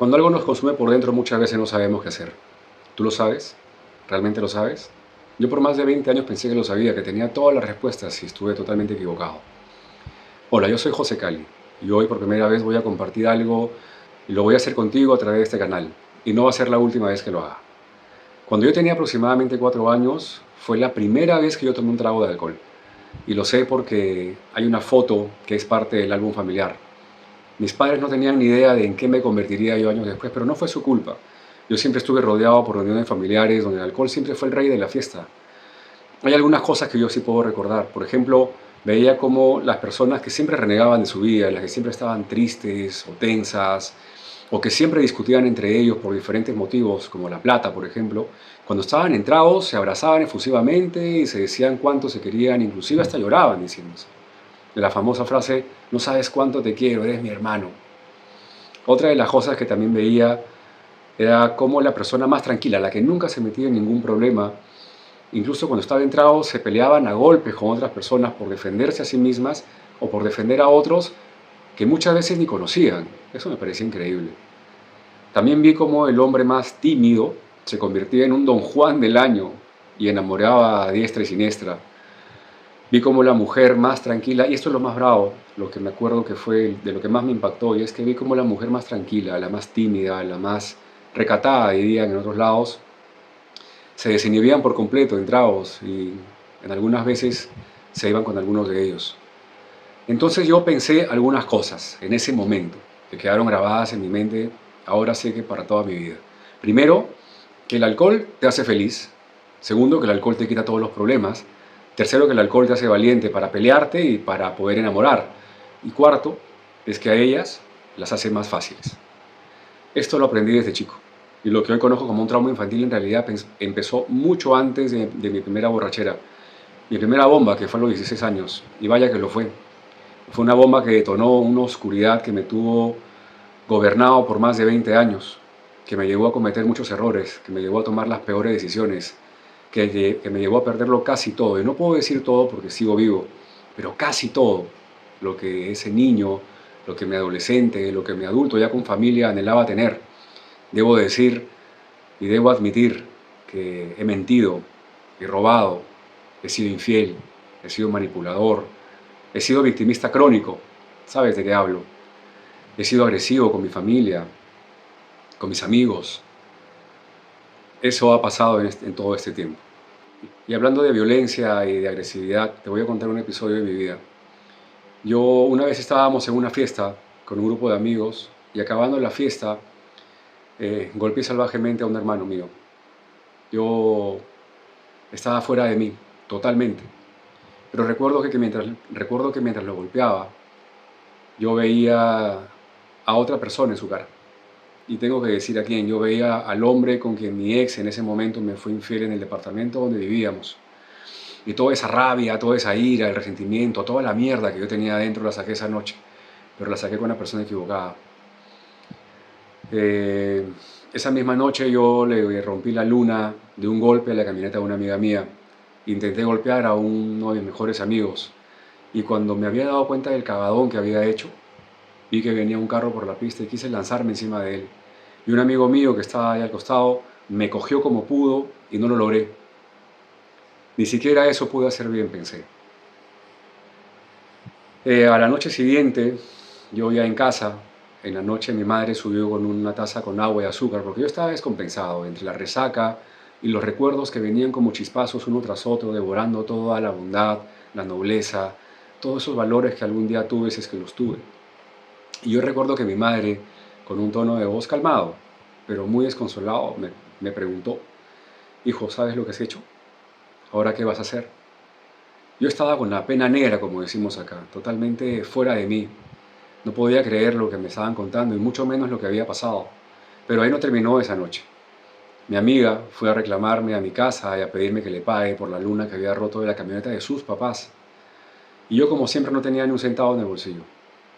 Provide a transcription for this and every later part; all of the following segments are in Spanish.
Cuando algo nos consume por dentro, muchas veces no sabemos qué hacer. ¿Tú lo sabes? ¿Realmente lo sabes? Yo por más de 20 años pensé que lo sabía, que tenía todas las respuestas y estuve totalmente equivocado. Hola, yo soy José Cali y hoy por primera vez voy a compartir algo y lo voy a hacer contigo a través de este canal. Y no va a ser la última vez que lo haga. Cuando yo tenía aproximadamente 4 años, fue la primera vez que yo tomé un trago de alcohol. Y lo sé porque hay una foto que es parte del álbum familiar. Mis padres no tenían ni idea de en qué me convertiría yo años después, pero no fue su culpa. Yo siempre estuve rodeado por reuniones familiares donde el alcohol siempre fue el rey de la fiesta. Hay algunas cosas que yo sí puedo recordar. Por ejemplo, veía cómo las personas que siempre renegaban de su vida, las que siempre estaban tristes o tensas, o que siempre discutían entre ellos por diferentes motivos, como la plata, por ejemplo, cuando estaban entrados se abrazaban efusivamente y se decían cuánto se querían, inclusive hasta lloraban diciéndose. De la famosa frase, no sabes cuánto te quiero, eres mi hermano. Otra de las cosas que también veía era cómo la persona más tranquila, la que nunca se metía en ningún problema, incluso cuando estaba entrado, se peleaban a golpes con otras personas por defenderse a sí mismas o por defender a otros que muchas veces ni conocían. Eso me parecía increíble. También vi cómo el hombre más tímido se convertía en un Don Juan del año y enamoraba a diestra y siniestra. Vi cómo la mujer más tranquila, y esto es lo más bravo, lo que me acuerdo que fue de lo que más me impactó, y es que vi cómo la mujer más tranquila, la más tímida, la más recatada, dirían en otros lados, se desinhibían por completo en tragos y en algunas veces se iban con algunos de ellos. Entonces yo pensé algunas cosas en ese momento que quedaron grabadas en mi mente, ahora sé que para toda mi vida. Primero, que el alcohol te hace feliz. Segundo, que el alcohol te quita todos los problemas. Tercero, que el alcohol te hace valiente para pelearte y para poder enamorar. Y cuarto, es que a ellas las hace más fáciles. Esto lo aprendí desde chico. Y lo que hoy conozco como un trauma infantil en realidad empezó mucho antes de mi primera borrachera. Mi primera bomba, que fue a los 16 años. Y vaya que lo fue. Fue una bomba que detonó una oscuridad que me tuvo gobernado por más de 20 años, que me llevó a cometer muchos errores, que me llevó a tomar las peores decisiones, que me llevó a perderlo casi todo. Y no puedo decir todo porque sigo vivo, pero casi todo. Lo que ese niño, lo que mi adolescente, lo que mi adulto ya con familia anhelaba tener. Debo decir y debo admitir que he mentido, he robado, he sido infiel, he sido manipulador, he sido victimista crónico. ¿Sabes de qué hablo? He sido agresivo con mi familia, con mis amigos. Eso ha pasado en todo este tiempo. Y hablando de violencia y de agresividad, te voy a contar un episodio de mi vida. Yo una vez estábamos en una fiesta con un grupo de amigos y acabando la fiesta golpeé salvajemente a un hermano mío. Yo estaba fuera de mí, totalmente. Pero recuerdo que mientras lo golpeaba, yo veía a otra persona en su cara. Y tengo que decir a quién. Yo veía al hombre con quien mi ex en ese momento me fue infiel en el departamento donde vivíamos. Y toda esa rabia, toda esa ira, el resentimiento, toda la mierda que yo tenía adentro la saqué esa noche. Pero la saqué con la persona equivocada. Eh, esa misma noche yo le rompí la luna de un golpe a la camioneta de una amiga mía. Intenté golpear a uno de mis mejores amigos. Y cuando me había dado cuenta del cagadón que había hecho, vi que venía un carro por la pista y quise lanzarme encima de él. Y un amigo mío que estaba ahí al costado me cogió como pudo y no lo logré. Ni siquiera eso pude hacer bien, pensé. A la noche siguiente, yo ya en casa, en la noche mi madre subió con una taza con agua y azúcar porque yo estaba descompensado entre la resaca y los recuerdos que venían como chispazos uno tras otro, devorando toda la bondad, la nobleza, todos esos valores que algún día tuve si es que los tuve. Y yo recuerdo que mi madre, con un tono de voz calmado, pero muy desconsolado, me preguntó, hijo, ¿sabes lo que has hecho? ¿Ahora qué vas a hacer? Yo estaba con la pena negra, como decimos acá, totalmente fuera de mí. No podía creer lo que me estaban contando y mucho menos lo que había pasado. Pero ahí no terminó esa noche. Mi amiga fue a reclamarme a mi casa y a pedirme que le pague por la luna que había roto de la camioneta de sus papás. Y yo como siempre no tenía ni un centavo en el bolsillo.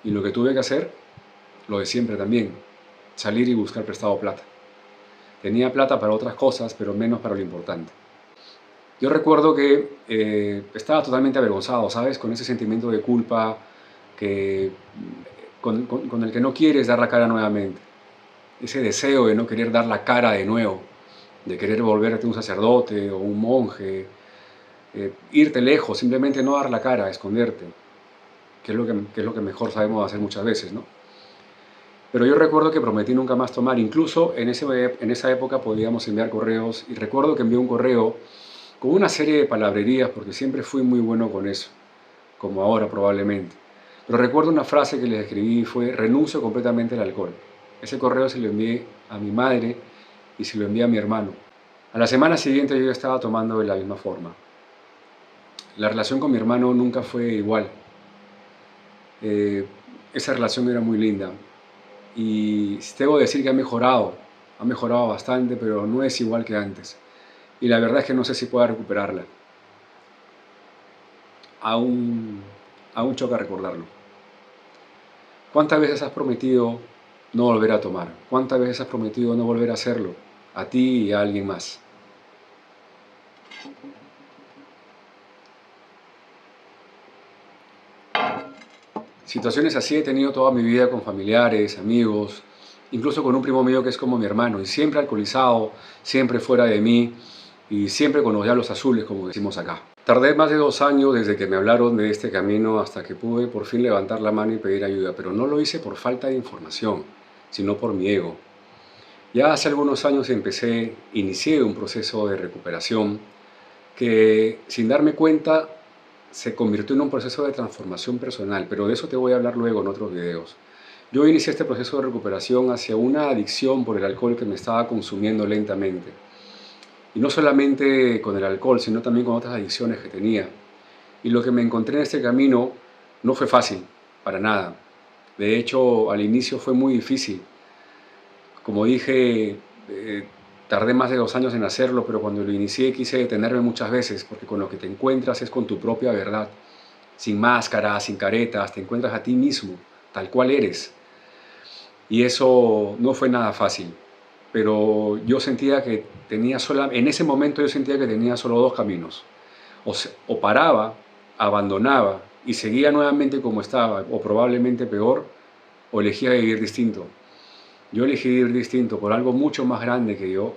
Y lo que tuve que hacer, lo de siempre también, salir y buscar prestado plata. Tenía plata para otras cosas, pero menos para lo importante. Yo recuerdo que estaba totalmente avergonzado, ¿sabes? Con ese sentimiento de culpa que, con el que no quieres dar la cara nuevamente. ese deseo de no querer dar la cara de nuevo, de querer volverte un sacerdote o un monje, irte lejos, simplemente no dar la cara, esconderte, que es lo que mejor sabemos hacer muchas veces, ¿no? Pero yo recuerdo que prometí nunca más tomar, incluso en esa época podíamos enviar correos, y recuerdo que envié un correo con una serie de palabrerías, porque siempre fui muy bueno con eso, como ahora probablemente. Pero recuerdo una frase que les escribí, fue: renuncio completamente al alcohol. Ese correo se lo envié a mi madre y se lo envié a mi hermano. A la semana siguiente yo estaba tomando de la misma forma. La relación con mi hermano nunca fue igual. Eh, Esa relación era muy linda. Y debo decir que ha mejorado bastante, pero no es igual que antes. Y la verdad es que no sé si pueda recuperarla. Aún, aún choca recordarlo. ¿Cuántas veces has prometido no volver a tomar? ¿Cuántas veces has prometido no volver a hacerlo? A ti y a alguien más. Situaciones así he tenido toda mi vida con familiares, amigos, incluso con un primo mío que es como mi hermano, y siempre alcoholizado, siempre fuera de mí, y siempre con los diablos azules, como decimos acá. Tardé más de 2 años desde que me hablaron de este camino hasta que pude por fin levantar la mano y pedir ayuda, pero no lo hice por falta de información, sino por mi ego. Ya hace algunos años inicié un proceso de recuperación que, sin darme cuenta, se convirtió en un proceso de transformación personal, pero de eso te voy a hablar luego en otros videos. Yo inicié este proceso de recuperación hacia una adicción por el alcohol que me estaba consumiendo lentamente. Y no solamente con el alcohol, sino también con otras adicciones que tenía. Y lo que me encontré en este camino no fue fácil, para nada. De hecho, al inicio fue muy difícil. Como dije, tardé más de 2 años en hacerlo, pero cuando lo inicié quise detenerme muchas veces, porque con lo que te encuentras es con tu propia verdad. Sin máscaras, sin caretas, te encuentras a ti mismo, tal cual eres. Y eso no fue nada fácil. Pero yo sentía que en ese momento yo sentía que tenía solo dos caminos. O paraba, abandonaba y seguía nuevamente como estaba, o probablemente peor, o elegía vivir distinto. Yo elegí vivir distinto por algo mucho más grande que yo.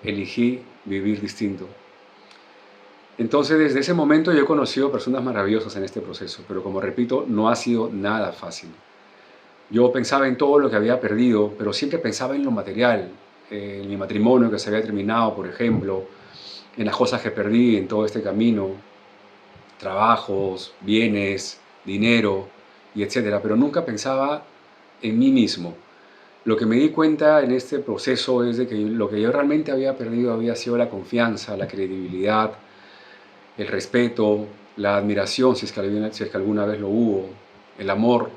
Elegí vivir distinto. Entonces, desde ese momento yo he conocido personas maravillosas en este proceso, pero como repito, no ha sido nada fácil. Yo pensaba en todo lo que había perdido, pero siempre pensaba en lo material, en mi matrimonio que se había terminado, por ejemplo, en las cosas que perdí en todo este camino, trabajos, bienes, dinero, y etcétera, pero nunca pensaba en mí mismo. Lo que me di cuenta en este proceso es de que lo que yo realmente había perdido había sido la confianza, la credibilidad, el respeto, la admiración, si es que alguna vez lo hubo, el amor.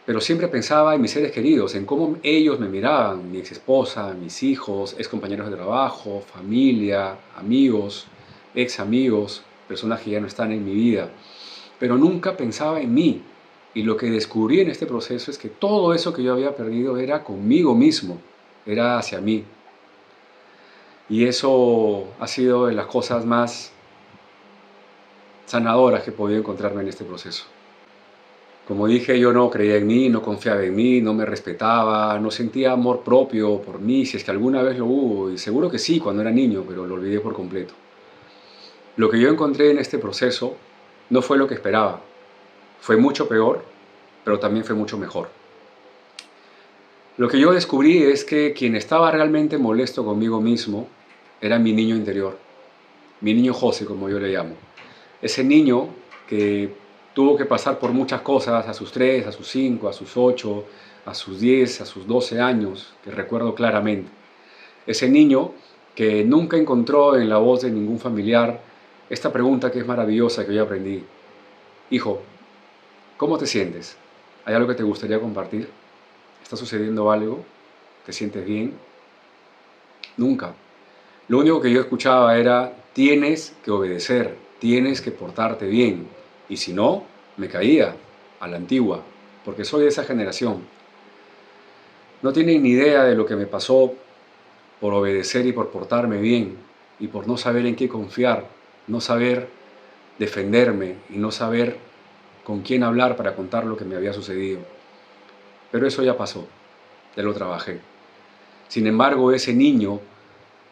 Pero siempre pensaba en mis seres queridos, en cómo ellos me miraban, mi ex esposa, mis hijos, ex compañeros de trabajo, familia, amigos, ex amigos, personas que ya no están en mi vida. Pero nunca pensaba en mí. Y lo que descubrí en este proceso es que todo eso que yo había perdido era conmigo mismo, era hacia mí. Y eso ha sido de las cosas más sanadoras que he podido encontrarme en este proceso. Como dije, yo no creía en mí, no confiaba en mí, no me respetaba, no sentía amor propio por mí, si es que alguna vez lo hubo, y seguro que sí cuando era niño, pero lo olvidé por completo. Lo que yo encontré en este proceso no fue lo que esperaba. Fue mucho peor, pero también fue mucho mejor. Lo que yo descubrí es que quien estaba realmente molesto conmigo mismo era mi niño interior, mi niño José, como yo le llamo. Ese niño que tuvo que pasar por muchas cosas a sus 3, a sus 5, a sus 8, a sus 10, a sus 12 años, que recuerdo claramente. Ese niño que nunca encontró en la voz de ningún familiar esta pregunta que es maravillosa que yo aprendí. Hijo, ¿cómo te sientes? ¿Hay algo que te gustaría compartir? ¿Está sucediendo algo? ¿Te sientes bien? Nunca. Lo único que yo escuchaba era: tienes que obedecer, tienes que portarte bien. Y si no, me caía a la antigua, porque soy de esa generación. No tienen ni idea de lo que me pasó por obedecer y por portarme bien, y por no saber en qué confiar, no saber defenderme y no saber con quién hablar para contar lo que me había sucedido. Pero eso ya pasó. ya lo trabajé. Sin embargo, ese niño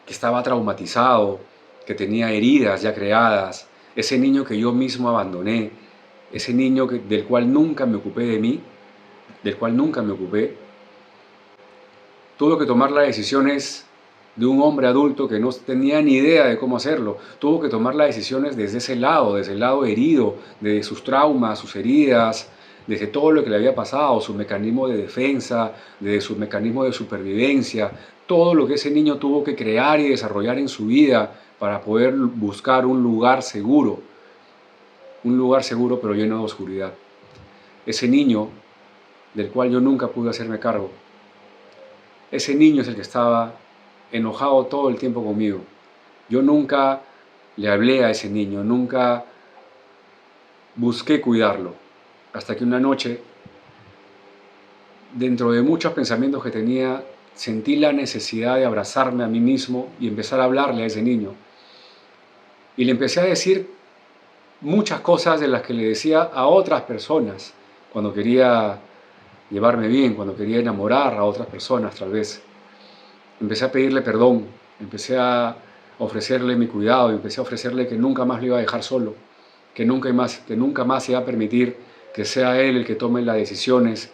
que estaba traumatizado, que tenía heridas ya creadas, ese niño que yo mismo abandoné, ese niño del cual nunca me ocupé de mí, del cual nunca me ocupé, tuvo que tomar las decisiones de un hombre adulto que no tenía ni idea de cómo hacerlo. Tuvo que tomar las decisiones desde el lado herido, de sus traumas, sus heridas, desde todo lo que le había pasado, su mecanismo de defensa, desde su mecanismo de supervivencia, todo lo que ese niño tuvo que crear y desarrollar en su vida para poder buscar un lugar seguro pero lleno de oscuridad. Ese niño del cual yo nunca pude hacerme cargo, ese niño es el que estaba enojado todo el tiempo conmigo. Yo nunca le hablé a ese niño, nunca busqué cuidarlo, hasta que una noche, dentro de muchos pensamientos que tenía, sentí la necesidad de abrazarme a mí mismo y empezar a hablarle a ese niño. Y le empecé a decir muchas cosas de las que le decía a otras personas cuando quería llevarme bien, cuando quería enamorar a otras personas tal vez. Empecé a pedirle perdón, empecé a ofrecerle mi cuidado, empecé a ofrecerle que nunca más lo iba a dejar solo, que nunca más iba a permitir que sea él el que tome las decisiones,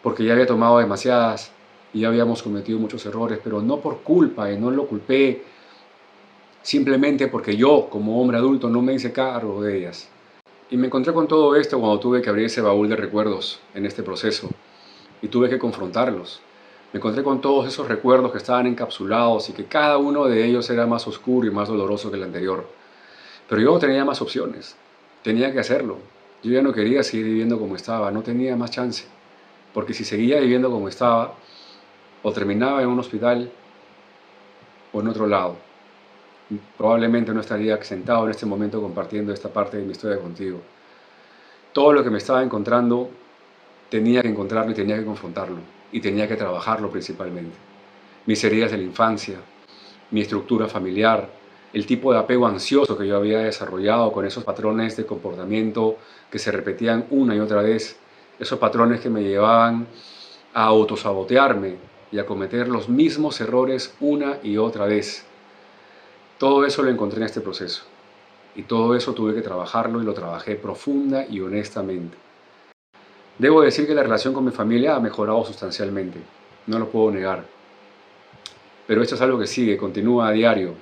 porque ya había tomado demasiadas y ya habíamos cometido muchos errores, pero no por culpa, y no lo culpé, simplemente porque yo, como hombre adulto, no me hice cargo de ellas. Y me encontré con todo esto cuando tuve que abrir ese baúl de recuerdos en este proceso y tuve que confrontarlos. Me encontré con todos esos recuerdos que estaban encapsulados y que cada uno de ellos era más oscuro y más doloroso que el anterior. Pero yo no tenía más opciones, tenía que hacerlo. Yo ya no quería seguir viviendo como estaba, no tenía más chance. Porque si seguía viviendo como estaba, o terminaba en un hospital o en otro lado. Probablemente no estaría sentado en este momento compartiendo esta parte de mi historia contigo. Todo lo que me estaba encontrando tenía que encontrarlo y tenía que confrontarlo y tenía que trabajarlo principalmente. Mis heridas de la infancia, mi estructura familiar, el tipo de apego ansioso que yo había desarrollado con esos patrones de comportamiento que se repetían una y otra vez, esos patrones que me llevaban a autosabotearme y a cometer los mismos errores una y otra vez. Todo eso lo encontré en este proceso y todo eso tuve que trabajarlo y lo trabajé profunda y honestamente. Debo decir que la relación con mi familia ha mejorado sustancialmente, no lo puedo negar. Pero esto es algo que sigue, continúa a diario.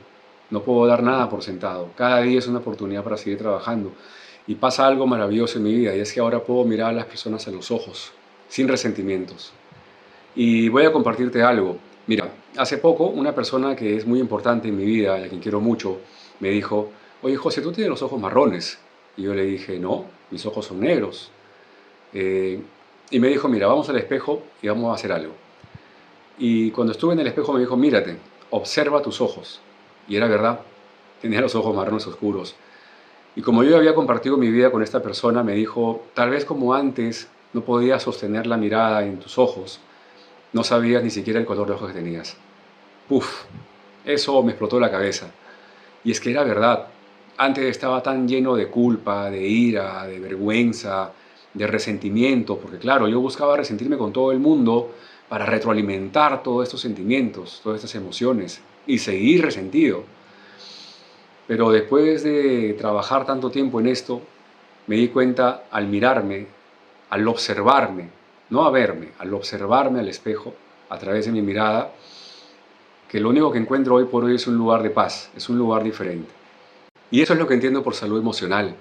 No puedo dar nada por sentado. Cada día es una oportunidad para seguir trabajando. Y pasa algo maravilloso en mi vida, y es que ahora puedo mirar a las personas a los ojos, sin resentimientos. Y voy a compartirte algo. Mira, hace poco una persona que es muy importante en mi vida y a quien quiero mucho, me dijo: oye José, tú tienes los ojos marrones. Y yo le dije: no, mis ojos son negros. Y me dijo: mira, vamos al espejo y vamos a hacer algo. Y cuando estuve en el espejo me dijo: mírate, observa tus ojos. Y era verdad, tenía los ojos marrones oscuros. Y como yo había compartido mi vida con esta persona, me dijo: tal vez como antes no podías sostener la mirada en tus ojos, no sabías ni siquiera el color de ojos que tenías. Puf, eso me explotó la cabeza. Y es que era verdad. Antes estaba tan lleno de culpa, de ira, de vergüenza, de resentimiento, porque claro, yo buscaba resentirme con todo el mundo para retroalimentar todos estos sentimientos, todas estas emociones y seguir resentido. Pero después de trabajar tanto tiempo en esto, me di cuenta al mirarme, al observarme, no a verme, al observarme al espejo a través de mi mirada, que lo único que encuentro hoy por hoy es un lugar de paz, es un lugar diferente. Y eso es lo que entiendo por salud emocional.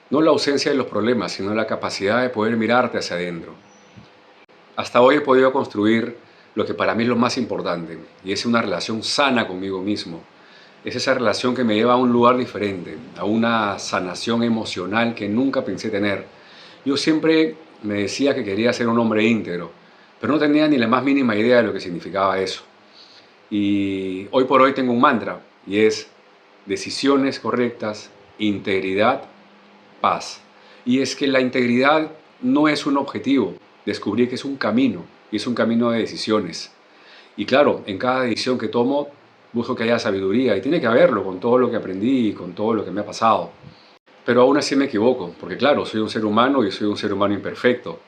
No la ausencia de los problemas, sino la capacidad de poder mirarte hacia adentro. Hasta hoy he podido construir lo que para mí es lo más importante, y es una relación sana conmigo mismo. Es esa relación que me lleva a un lugar diferente, a una sanación emocional que nunca pensé tener. Yo siempre me decía que quería ser un hombre íntegro, pero no tenía ni la más mínima idea de lo que significaba eso. Y hoy por hoy tengo un mantra, y es: decisiones correctas, integridad, paz. Y es que la integridad no es un objetivo, descubrí que es un camino, y es un camino de decisiones. Y claro, en cada decisión que tomo, busco que haya sabiduría, y tiene que haberlo con todo lo que aprendí y con todo lo que me ha pasado. Pero aún así me equivoco, porque claro, soy un ser humano y soy un ser humano imperfecto.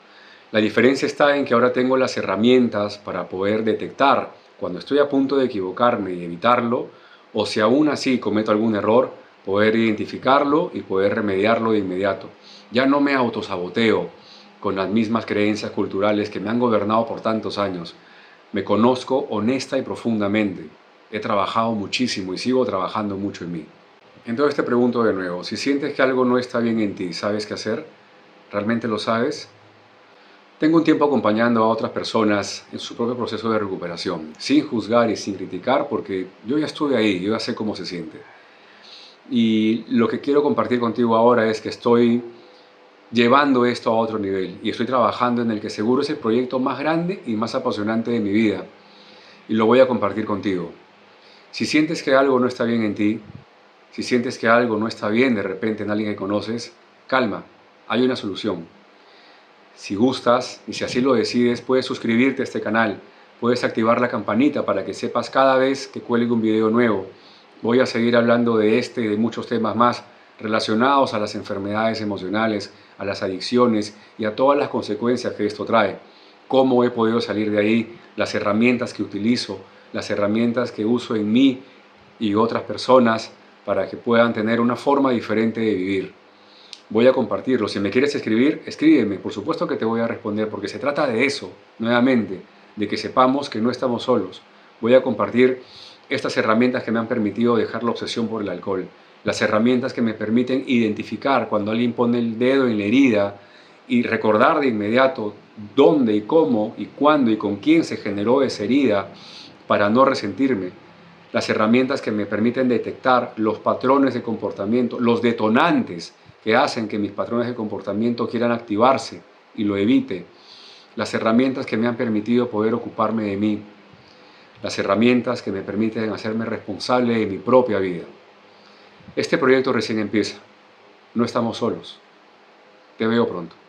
La diferencia está en que ahora tengo las herramientas para poder detectar cuando estoy a punto de equivocarme y evitarlo, o si aún así cometo algún error, poder identificarlo y poder remediarlo de inmediato. Ya no me autosaboteo con las mismas creencias culturales que me han gobernado por tantos años. Me conozco honesta y profundamente. He trabajado muchísimo y sigo trabajando mucho en mí. Entonces te pregunto de nuevo, si sientes que algo no está bien en ti, ¿sabes qué hacer? ¿Realmente lo sabes? Tengo un tiempo acompañando a otras personas en su propio proceso de recuperación, sin juzgar y sin criticar, porque yo ya estuve ahí, yo ya sé cómo se siente. Y lo que quiero compartir contigo ahora es que estoy llevando esto a otro nivel y estoy trabajando en el que seguro es el proyecto más grande y más apasionante de mi vida. Y lo voy a compartir contigo. Si sientes que algo no está bien en ti, si sientes que algo no está bien de repente en alguien que conoces, calma, hay una solución. Si gustas y si así lo decides, puedes suscribirte a este canal, puedes activar la campanita para que sepas cada vez que cuelgue un video nuevo. Voy a seguir hablando de este y de muchos temas más relacionados a las enfermedades emocionales, a las adicciones y a todas las consecuencias que esto trae. Cómo he podido salir de ahí, las herramientas que utilizo, las herramientas que uso en mí y otras personas para que puedan tener una forma diferente de vivir. Voy a compartirlo. Si me quieres escribir, escríbeme. Por supuesto que te voy a responder porque se trata de eso, nuevamente, de que sepamos que no estamos solos. Voy a compartir estas herramientas que me han permitido dejar la obsesión por el alcohol. Las herramientas que me permiten identificar cuando alguien pone el dedo en la herida y recordar de inmediato dónde y cómo y cuándo y con quién se generó esa herida para no resentirme. Las herramientas que me permiten detectar los patrones de comportamiento, los detonantes que hacen que mis patrones de comportamiento quieran activarse y lo evite. Las herramientas que me han permitido poder ocuparme de mí. Las herramientas que me permiten hacerme responsable de mi propia vida. Este proyecto recién empieza. No estamos solos. Te veo pronto.